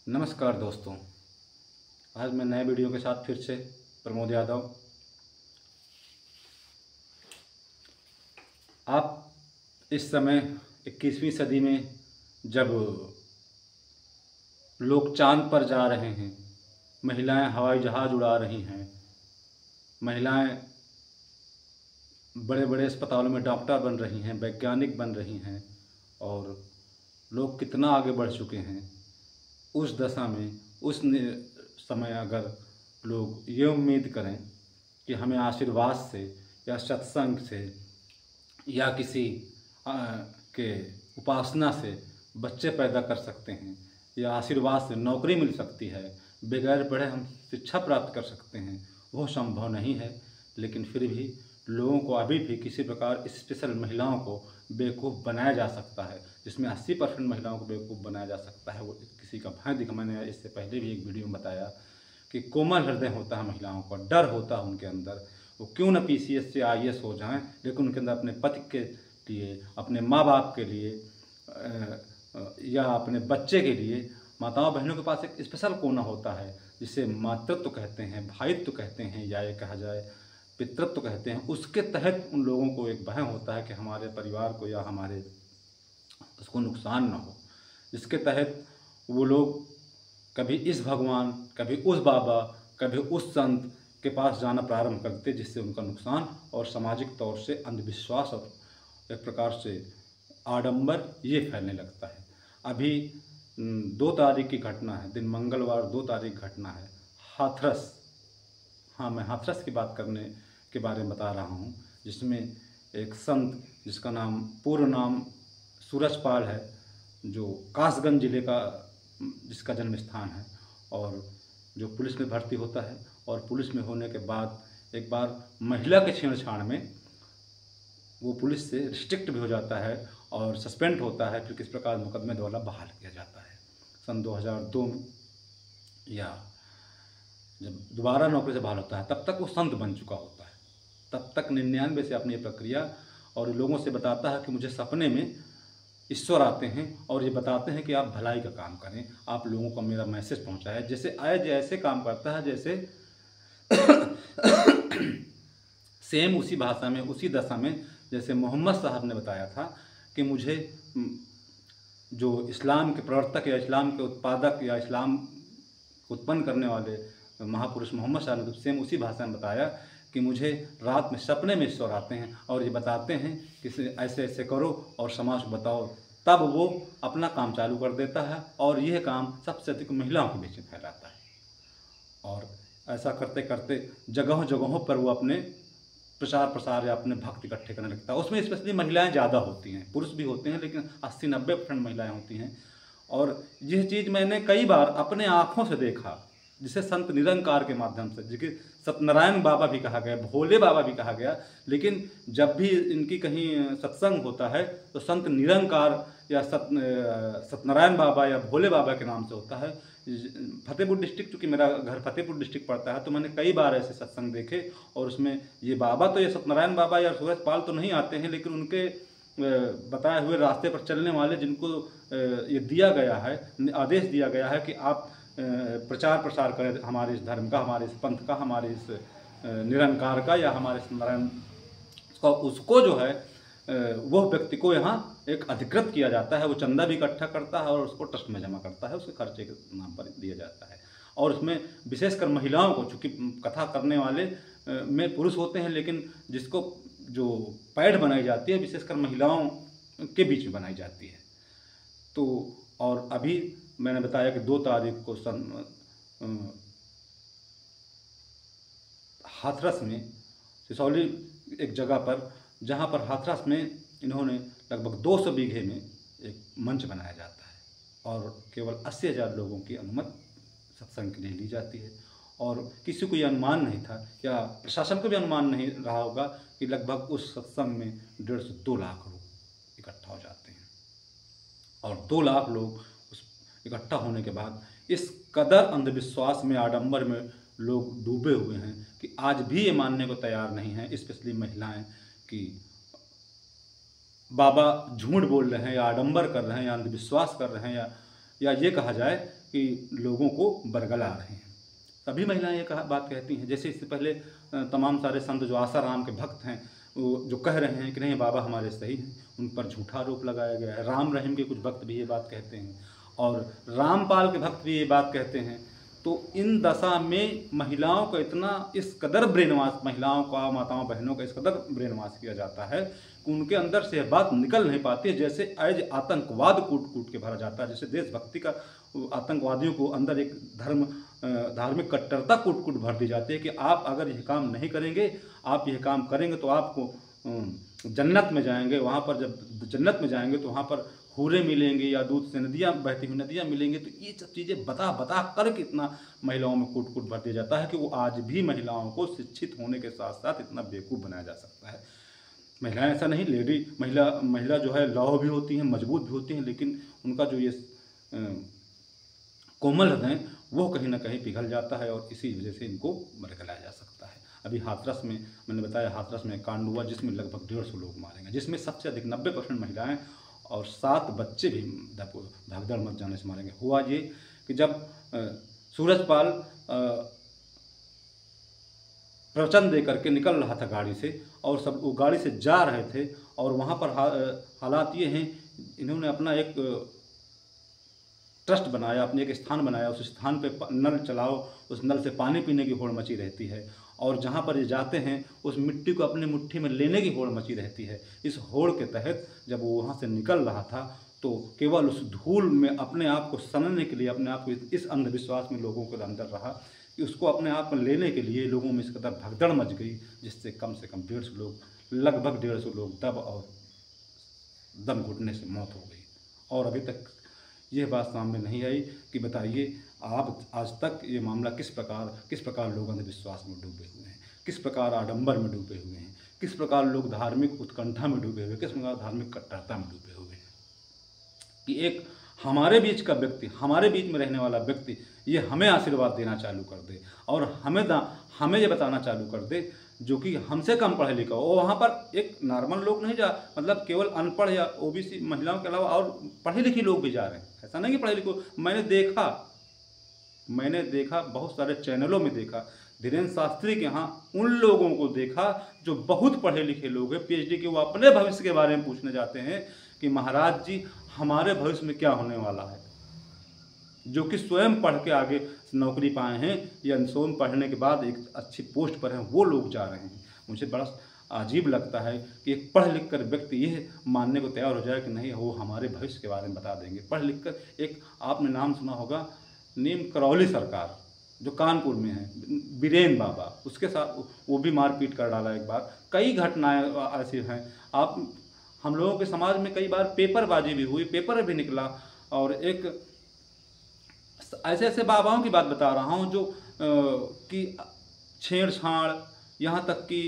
नमस्कार दोस्तों, आज मैं नए वीडियो के साथ फिर से प्रमोद यादव। आप इस समय 21वीं सदी में जब लोग चांद पर जा रहे हैं, महिलाएं हवाई जहाज़ उड़ा रही हैं, महिलाएं बड़े बड़े अस्पतालों में डॉक्टर बन रही हैं, वैज्ञानिक बन रही हैं और लोग कितना आगे बढ़ चुके हैं, उस दशा में समय अगर लोग ये उम्मीद करें कि हमें आशीर्वाद से या सत्संग से या किसी के उपासना से बच्चे पैदा कर सकते हैं या आशीर्वाद से नौकरी मिल सकती है, बगैर पढ़े हम शिक्षा प्राप्त कर सकते हैं, वो संभव नहीं है। लेकिन फिर भी लोगों को अभी भी किसी प्रकार स्पेशल महिलाओं को बेवकूफ़ बनाया जा सकता है, जिसमें 80% महिलाओं को बेवकूफ़ बनाया जा सकता है। वो किसी का भय दिखा, मैंने इससे पहले भी एक वीडियो में बताया कि कोमल हृदय होता है महिलाओं का, डर होता है उनके अंदर, वो क्यों न PCS से IAS हो जाएं, लेकिन उनके अंदर अपने पति के लिए, अपने माँ बाप के लिए या अपने बच्चे के लिए माताओं बहनों के पास एक स्पेशल कोना होता है, जिसे मातृत्व कहते हैं, भाईत्व कहते हैं, या ये कहा जाए पितृत्व कहते हैं। उसके तहत उन लोगों को एक भय होता है कि हमारे परिवार को या हमारे उसको नुकसान ना हो, जिसके तहत वो लोग कभी इस भगवान, कभी उस बाबा, कभी उस संत के पास जाना प्रारंभ करते, जिससे उनका नुकसान और सामाजिक तौर से अंधविश्वास और एक प्रकार से आडंबर ये फैलने लगता है। अभी 2 तारीख की घटना है, दिन मंगलवार 2 तारीख घटना है, हाथरस। हाँ, मैं हाथरस की बात करने के बारे में बता रहा हूँ, जिसमें एक संत जिसका नाम पूर्ण नाम सूरजपाल है, जो कासगंज जिले का जिसका जन्म स्थान है, और जो पुलिस में भर्ती होता है और पुलिस में होने के बाद एक बार महिला के छेड़छाड़ में वो पुलिस से रिस्ट्रिक्ट भी हो जाता है और सस्पेंड होता है, फिर किस प्रकार मुकदमे द्वारा बहाल किया जाता है। सन 2002 में या जब दोबारा नौकरी से बहाल होता है, तब तक वो संत बन चुका होता है। तब तक 99 से अपनी प्रक्रिया और लोगों से बताता है कि मुझे सपने में ईश्वर आते हैं और ये बताते हैं कि आप भलाई का काम करें, आप लोगों को मेरा मैसेज पहुंचाएं। जैसे ऐसे काम करता है जैसे सेम उसी भाषा में, उसी दशा में जैसे मोहम्मद साहब ने बताया था कि मुझे जो इस्लाम के प्रवर्तक या इस्लाम के उत्पादक या इस्लाम उत्पन्न करने वाले महापुरुष मोहम्मद साहब ने सेम उसी भाषा में बताया कि मुझे रात में सपने में ईश्वर आते हैं और ये बताते हैं कि ऐसे ऐसे करो और समाज को बताओ। तब वो अपना काम चालू कर देता है और यह काम सबसे अधिक महिलाओं के बीच में फैलाता है। और ऐसा करते करते जगहों जगहों पर वो अपने प्रचार प्रसार या अपने भक्त इकट्ठे करने लगता है। उसमें स्पेशली महिलाएं ज़्यादा होती हैं, पुरुष भी होते हैं, लेकिन 80-90% महिलाएं होती हैं। और यह चीज़ मैंने कई बार अपने आँखों से देखा, जिसे संत निरंकार के माध्यम से, जिसे सत्यनारायण बाबा भी कहा गया, भोले बाबा भी कहा गया, लेकिन जब भी इनकी कहीं सत्संग होता है तो संत निरंकार या सत्यनारायण बाबा या भोले बाबा के नाम से होता है। फतेहपुर डिस्ट्रिक्ट, चूँकि मेरा घर फतेहपुर डिस्ट्रिक्ट पड़ता है, तो मैंने कई बार ऐसे सत्संग देखे और उसमें ये बाबा तो, ये सत्यनारायण बाबा या सूरजपाल तो नहीं आते हैं, लेकिन उनके बताए हुए रास्ते पर चलने वाले जिनको ये दिया गया है, आदेश दिया गया है कि आप प्रचार प्रसार करें हमारे इस धर्म का, हमारे इस पंथ का, हमारे इस निरंकार का या हमारे नारायण का, उसको जो है वो व्यक्ति को यहाँ एक अधिकृत किया जाता है। वो चंदा भी इकट्ठा करता है और उसको ट्रस्ट में जमा करता है, उसके खर्चे के नाम पर दिया जाता है। और उसमें विशेषकर महिलाओं को, चूँकि कथा करने वाले में पुरुष होते हैं, लेकिन जिसको जो पैड बनाई जाती है विशेषकर महिलाओं के बीच में बनाई जाती है। तो और अभी मैंने बताया कि 2 तारीख को हाथरस में, सिसौली एक जगह पर, जहाँ पर हाथरस में इन्होंने लगभग 200 बीघे में एक मंच बनाया जाता है और केवल 80,000 लोगों की अनुमति सत्संग के लिए ली जाती है। और किसी को ये अनुमान नहीं था या प्रशासन को भी अनुमान नहीं रहा होगा कि लगभग उस सत्संग में 1.5 से 2 लाख लोग इकट्ठा हो जाते हैं। और 2 लाख लोग उस इकट्ठा होने के बाद इस कदर अंधविश्वास में, आडंबर में लोग डूबे हुए हैं कि आज भी ये मानने को तैयार नहीं हैं, स्पेशली महिलाएं, कि बाबा झूठ बोल रहे हैं या आडंबर कर रहे हैं या अंधविश्वास कर रहे हैं या या ये कहा जाए कि लोगों को बरगला रहे हैं। सभी महिलाएं ये बात कहती हैं। जैसे इससे पहले तमाम सारे संत जो आसाराम के भक्त हैं वो जो कह रहे हैं कि नहीं बाबा हमारे सही हैं, उन पर झूठा आरोप लगाया गया है। राम रहीम के कुछ भक्त भी ये बात कहते हैं और रामपाल के भक्त भी ये बात कहते हैं। तो इन दशा में महिलाओं का इतना इस कदर ब्रेन वॉश, महिलाओं का, माताओं बहनों का इस कदर ब्रेन वॉश किया जाता है कि उनके अंदर से यह बात निकल नहीं पाती है। जैसे एज आतंकवाद कूट कूट के भरा जाता है, जैसे देशभक्ति का आतंकवादियों को अंदर एक धार्मिक कट्टरता कूट कूट भर दी जाती है कि आप अगर यह काम नहीं करेंगे, आप यह काम करेंगे तो आपको जन्नत में जाएंगे। वहाँ पर जब जन्नत में जाएंगे तो वहाँ पर हूरें मिलेंगे या दूध से नदियाँ, बहती हुई नदियाँ मिलेंगी। तो ये सब चीज़ें बता बता कर कितना महिलाओं में कूट कूट भर दिया जाता है कि वो आज भी महिलाओं को शिक्षित होने के साथ साथ इतना बेवकूफ़ बनाया जा सकता है। महिलाएं ऐसा नहीं, महिला जो है लौह भी होती हैं, मजबूत भी होती हैं, लेकिन उनका जो ये कोमल हृदय वो कहीं ना कहीं पिघल जाता है और इसी वजह से इनको बरगलाया जा सकता है। अभी हाथरस में मैंने बताया, हाथरस में कांड हुआ जिसमें लगभग 150 लोग मारे गए, जिसमें सबसे अधिक 90% महिलाएं और 7 बच्चे भी भगदड़ मच जाने से मारे गए। हुआ ये कि जब सूरजपाल प्रवचन दे करके निकल रहा था गाड़ी से और सब वो गाड़ी से जा रहे थे और वहाँ पर हालात ये हैं, इन्होंने अपना एक ट्रस्ट बनाया, अपने एक स्थान बनाया, उस स्थान पे नल चलाओ, उस नल से पानी पीने की होड़ मची रहती है और जहाँ पर ये जाते हैं उस मिट्टी को अपने मुट्ठी में लेने की होड़ मची रहती है। इस होड़ के तहत जब वो वहाँ से निकल रहा था तो केवल उस धूल में अपने आप को सनने के लिए, अपने आप को इस अंधविश्वास में लोगों के अंदर रहा कि उसको अपने आप में लेने के लिए लोगों में इस कदर भगदड़ मच गई जिससे कम से कम 150 लोग, लगभग 150 लोग दम घुटने से मौत हो गई। और अभी तक यह बात सामने नहीं आई कि बताइए आप आज तक ये मामला किस प्रकार लोग अंधविश्वास में डूबे हुए हैं, किस प्रकार आडंबर में डूबे हुए हैं, किस प्रकार लोग धार्मिक उत्कंठा में डूबे हुए, किस प्रकार धार्मिक कट्टरता में डूबे हुए हैं कि एक हमारे बीच का व्यक्ति, हमारे बीच में रहने वाला व्यक्ति ये हमें आशीर्वाद देना चालू कर दे और हमें ये बताना चालू कर दे जो कि हमसे कम पढ़े लिखा हो। वहाँ पर एक नॉर्मल लोग नहीं जा, मतलब केवल अनपढ़ या ओबीसी महिलाओं के अलावा और पढ़े लिखे लोग भी जा रहे हैं। ऐसा नहीं कि पढ़े लिखे, मैंने देखा बहुत सारे चैनलों में देखा, धीरेन्द्र शास्त्री के यहाँ उन लोगों को देखा जो बहुत पढ़े लिखे लोग हैं, पीएचडी के, वो अपने भविष्य के बारे में पूछने जाते हैं कि महाराज जी हमारे भविष्य में क्या होने वाला है, जो कि स्वयं पढ़ के आगे नौकरी पाए हैं या स्वयं पढ़ने के बाद एक अच्छी पोस्ट पर हैं, वो लोग जा रहे हैं। मुझे बड़ा अजीब लगता है कि एक पढ़ लिख कर व्यक्ति यह मानने को तैयार हो जाए कि नहीं वो हमारे भविष्य के बारे में बता देंगे। पढ़ लिख कर एक आपने नाम सुना होगा नीम करौली सरकार जो कानपुर में है, बीरेन बाबा, उसके साथ वो भी मारपीट कर डाला एक बार। कई घटनाएं ऐसी हैं। हम लोगों के समाज में कई बार पेपरबाजी भी हुई, पेपर भी निकला और एक ऐसे ऐसे बाबाओं की बात बता रहा हूँ जो कि छेड़छाड़, यहाँ तक कि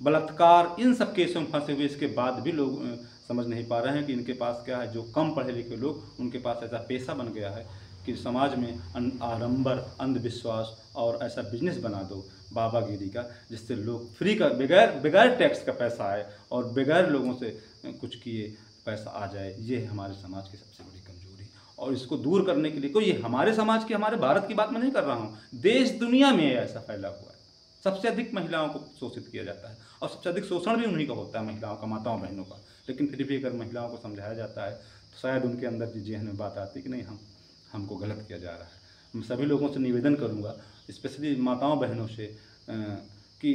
बलात्कार, इन सब केसों में फंसे हुए, इसके बाद भी लोग समझ नहीं पा रहे हैं कि इनके पास क्या है। जो कम पढ़े लिखे लोग, उनके पास ऐसा पेशा बन गया है कि समाज में आडंबर, अंधविश्वास और ऐसा बिजनेस बना दो बाबागिरी का, जिससे लोग फ्री का बगैर टैक्स का पैसा आए और बगैर लोगों से कुछ किए पैसा आ जाए। ये है हमारे समाज की सबसे बड़ी कमजोरी और इसको दूर करने के लिए कोई हमारे समाज की, हमारे भारत की बात मैं नहीं कर रहा हूँ, देश दुनिया में ऐसा फैला हुआ है। सबसे अधिक महिलाओं को शोषित किया जाता है और सबसे अधिक शोषण भी उन्हीं का होता है, महिलाओं का, माताओं बहनों का। लेकिन फिर भी अगर महिलाओं को समझाया जाता है तो शायद उनके अंदर जेहन में बात आती है कि नहीं हमको गलत किया जा रहा है। मैं सभी लोगों से निवेदन करूंगा, स्पेशली माताओं बहनों से, कि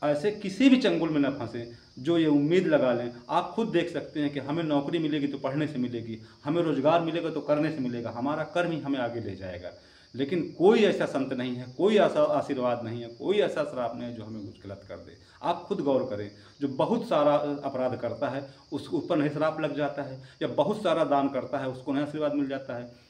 ऐसे किसी भी चंगुल में न फंसे जो ये उम्मीद लगा लें। आप खुद देख सकते हैं कि हमें नौकरी मिलेगी तो पढ़ने से मिलेगी, हमें रोजगार मिलेगा तो करने से मिलेगा, हमारा कर्म ही हमें आगे ले जाएगा। लेकिन कोई ऐसा संत नहीं है, कोई ऐसा आशीर्वाद नहीं है, कोई ऐसा श्राप नहीं है जो हमें कुछ गलत कर दे। आप खुद गौर करें, जो बहुत सारा अपराध करता है उसको ऊपर नहीं श्राप लग जाता है, या बहुत सारा दान करता है उसको नहीं आशीर्वाद मिल जाता है।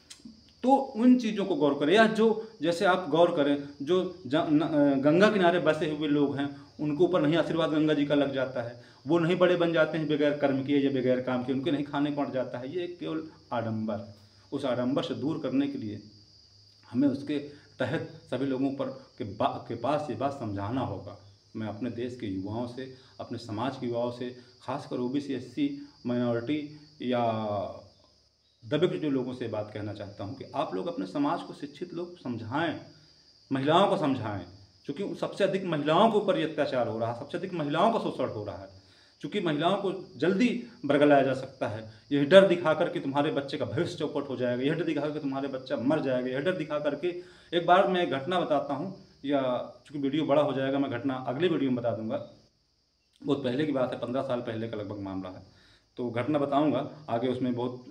तो उन चीज़ों को गौर करें। या जो जैसे आप गौर करें, जो गंगा किनारे बसे हुए लोग हैं उनको ऊपर नहीं आशीर्वाद गंगा जी का लग जाता है, वो नहीं बड़े बन जाते हैं बगैर कर्म किए या बगैर काम किए, उनके नहीं खाने पड़ जाता है। ये केवल आडंबर है। उस आडंबर से दूर करने के लिए हमें उसके तहत सभी लोगों पर के पास ये बात समझाना होगा। मैं अपने देश के युवाओं से, अपने समाज के युवाओं से, खासकर ओबीसी, एससी, माइनॉरिटी या दबे कुचले लोगों से बात कहना चाहता हूँ कि आप लोग अपने समाज को शिक्षित लोग समझाएं, महिलाओं को समझाएं, क्योंकि सबसे अधिक महिलाओं के ऊपर ये अत्याचार हो रहा है, सबसे अधिक महिलाओं का शोषण हो रहा है। क्योंकि महिलाओं को जल्दी बरगलाया जा सकता है, यह डर दिखा करके तुम्हारे बच्चे का भविष्य चौपट हो जाएगा, यह डर दिखा करके तुम्हारे बच्चा मर जाएगा, यह डर दिखा करके। एक बार मैं घटना बताता हूँ, या चूँकि वीडियो बड़ा हो जाएगा मैं घटना अगले वीडियो में बता दूंगा। बहुत पहले की बात है, 15 साल पहले का लगभग मामला है, तो घटना बताऊंगा आगे। उसमें बहुत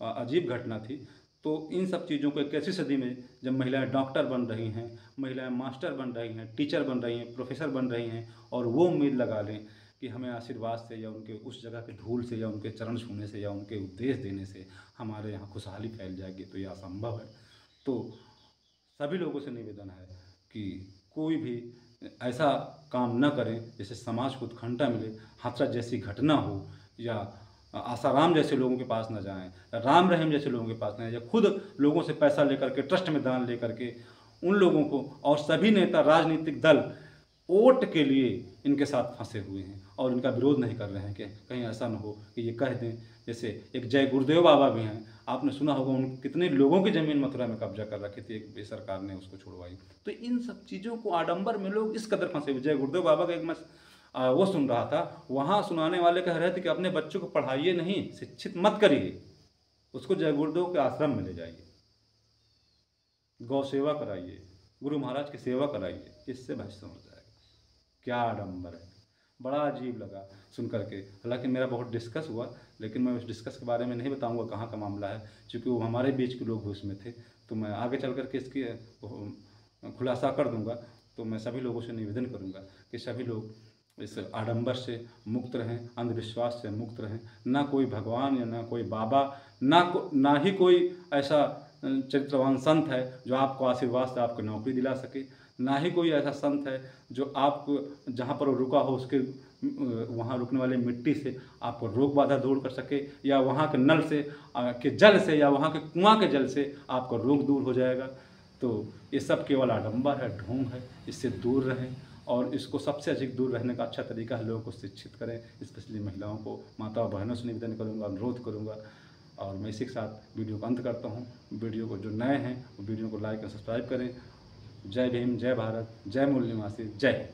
अजीब घटना थी। तो इन सब चीज़ों को 21वीं सदी में जब महिलाएं डॉक्टर बन रही हैं, महिलाएं मास्टर बन रही हैं, टीचर बन रही हैं, प्रोफेसर बन रही हैं, और वो उम्मीद लगा लें कि हमें आशीर्वाद से या उनके उस जगह के धूल से या उनके चरण छूने से या उनके उपदेश देने से हमारे यहाँ खुशहाली फैल जाएगी, तो यह असंभव है। तो सभी लोगों से निवेदन है कि कोई भी ऐसा काम न करें जिससे समाज को उत्कंठा मिले, हादसा जैसी घटना हो, या आसाराम जैसे लोगों के पास न जाएं, राम रहीम जैसे लोगों के पास न जाएं, या खुद लोगों से पैसा लेकर के, ट्रस्ट में दान लेकर के उन लोगों को, और सभी नेता राजनीतिक दल वोट के लिए इनके साथ फंसे हुए हैं और इनका विरोध नहीं कर रहे हैं कि कहीं ऐसा न हो कि ये कह दें। जैसे एक जय गुरुदेव बाबा भी हैं, आपने सुना होगा, उन कितने लोगों की ज़मीन मथुरा में कब्जा कर रखी थी, एक सरकार ने उसको छुड़वाई। तो इन सब चीज़ों को आडंबर में लोग इस कदर फंसे हुए। जय गुरुदेव बाबा का एक मैं वो सुन रहा था, वहाँ सुनाने वाले कह रहे थे कि अपने बच्चों को पढ़ाइए नहीं, शिक्षित मत करिए, उसको जय गुरुदेव के आश्रम में ले जाइए, गौ सेवा कराइए, गुरु महाराज की सेवा कराइए, इससे भविष्य समझ जाएगा। क्या आडंबर है, बड़ा अजीब लगा सुन करके। हालांकि मेरा बहुत डिस्कस हुआ, लेकिन मैं उस डिस्कस के बारे में नहीं बताऊंगा कहाँ का मामला है, क्योंकि वो हमारे बीच के लोग भी उसमें थे। तो मैं आगे चल करके इसकी खुलासा कर दूंगा। तो मैं सभी लोगों से निवेदन करूंगा कि सभी लोग इस आडंबर से मुक्त रहें, अंधविश्वास से मुक्त रहें। ना कोई भगवान या ना कोई बाबा, ना ही कोई ऐसा चरित्रवान संत है जो आपको आशीर्वाद से आपको नौकरी दिला सके, ना ही कोई ऐसा संत है जो आपको जहाँ पर रुका हो उसके वहाँ रुकने वाले मिट्टी से आपको रोग बाधा दूर कर सके, या वहाँ के नल से के जल से या वहाँ के कुआं के जल से आपका रोग दूर हो जाएगा। तो ये सब केवल आडंबर है, ढोंग है, इससे दूर रहें। और इसको सबसे अधिक दूर रहने का अच्छा तरीका है लोगों को शिक्षित करें, स्पेशली महिलाओं को, माता और बहनों से निवेदन करूँगा, अनुरोध करूँगा। और मैं इसी के साथ वीडियो को अंत करता हूँ। वीडियो को जो नए हैं वो वीडियो को लाइक और सब्सक्राइब करें। जय भीम, जय भारत, जय मूल निवासी, जय हिंद।